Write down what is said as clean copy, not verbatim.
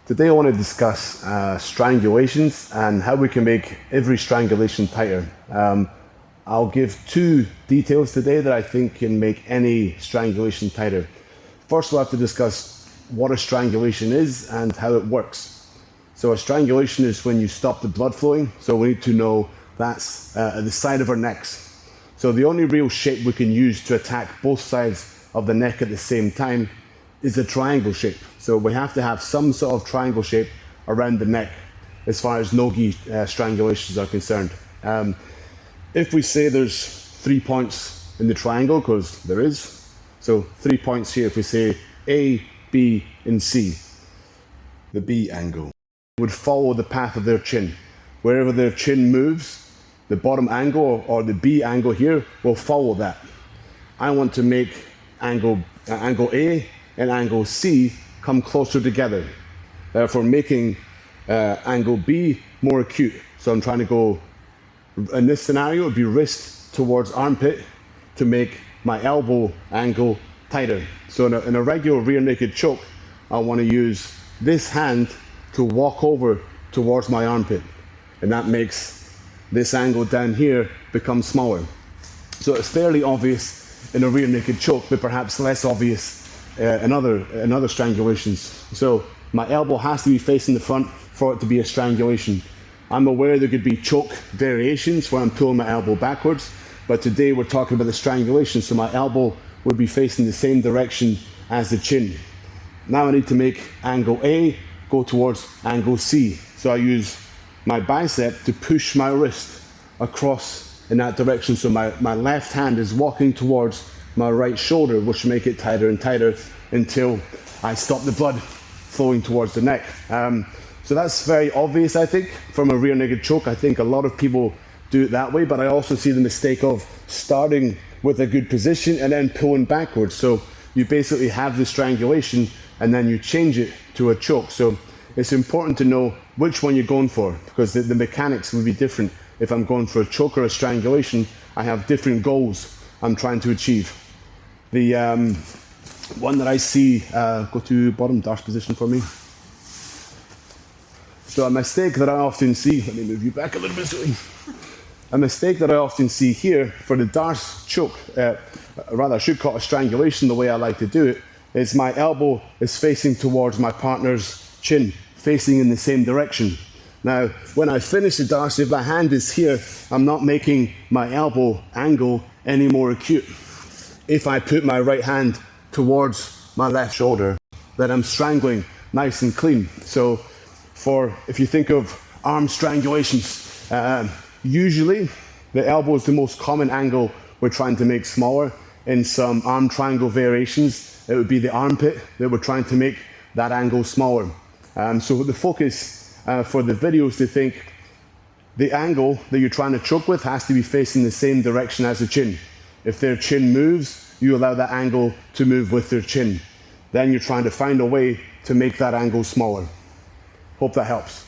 Today I want to discuss strangulations and how we can make every strangulation tighter. I'll give two details today that I think can make any strangulation tighter. First, we'll have to discuss what a strangulation is and how it works. So a strangulation is when you stop the blood flowing, so we need to know that's at the side of our necks. So the only real shape we can use to attack both sides of the neck at the same time is a triangle shape. So we have to have some sort of triangle shape around the neck as far as no-gi strangulations are concerned. If we say there's 3 points in the triangle, because there is, so 3 points here, if we say A, B, and C, the B angle would follow the path of their chin. Wherever their chin moves, the bottom angle or the B angle here will follow that. I want to make angle A and angle C come closer together, therefore making angle B more acute. So I'm trying to go, in this scenario, it would be wrist towards armpit to make my elbow angle tighter. So in a regular rear naked choke, I want to use this hand to walk over towards my armpit, and that makes this angle down here become smaller. So it's fairly obvious in a rear naked choke, but perhaps less obvious in other strangulations. So my elbow has to be facing the front for it to be a strangulation. I'm aware there could be choke variations where I'm pulling my elbow backwards, but today we're talking about the strangulation, so my elbow would be facing the same direction as the chin. Now I need to make angle A go towards angle C. So I use my bicep to push my wrist across in that direction. So my left hand is walking towards my right shoulder, which will make it tighter and tighter until I stop the blood flowing towards the neck. So that's very obvious, I think, from a rear naked choke. I think a lot of people do it that way, but I also see the mistake of starting with a good position and then pulling backwards. So you basically have the strangulation and then you change it to a choke. So it's important to know which one you're going for, because the mechanics will be different. If I'm going for a choke or a strangulation, I have different goals I'm trying to achieve. The one that I see, go to bottom dash position for me. So a mistake that I often see, let me move you back a little bit, sorry. A mistake that I often see here for the Darce choke, rather I should call it a strangulation the way I like to do it, is my elbow is facing towards my partner's chin, facing in the same direction. Now, when I finish the Darce, if my hand is here, I'm not making my elbow angle any more acute. If I put my right hand towards my left shoulder, then I'm strangling nice and clean. So if you think of arm strangulations, usually the elbow is the most common angle we're trying to make smaller. In some arm triangle variations, it would be the armpit that we're trying to make that angle smaller. So the focus for the video is to think the angle that you're trying to choke with has to be facing the same direction as the chin. If their chin moves, you allow that angle to move with their chin. Then you're trying to find a way to make that angle smaller. Hope that helps.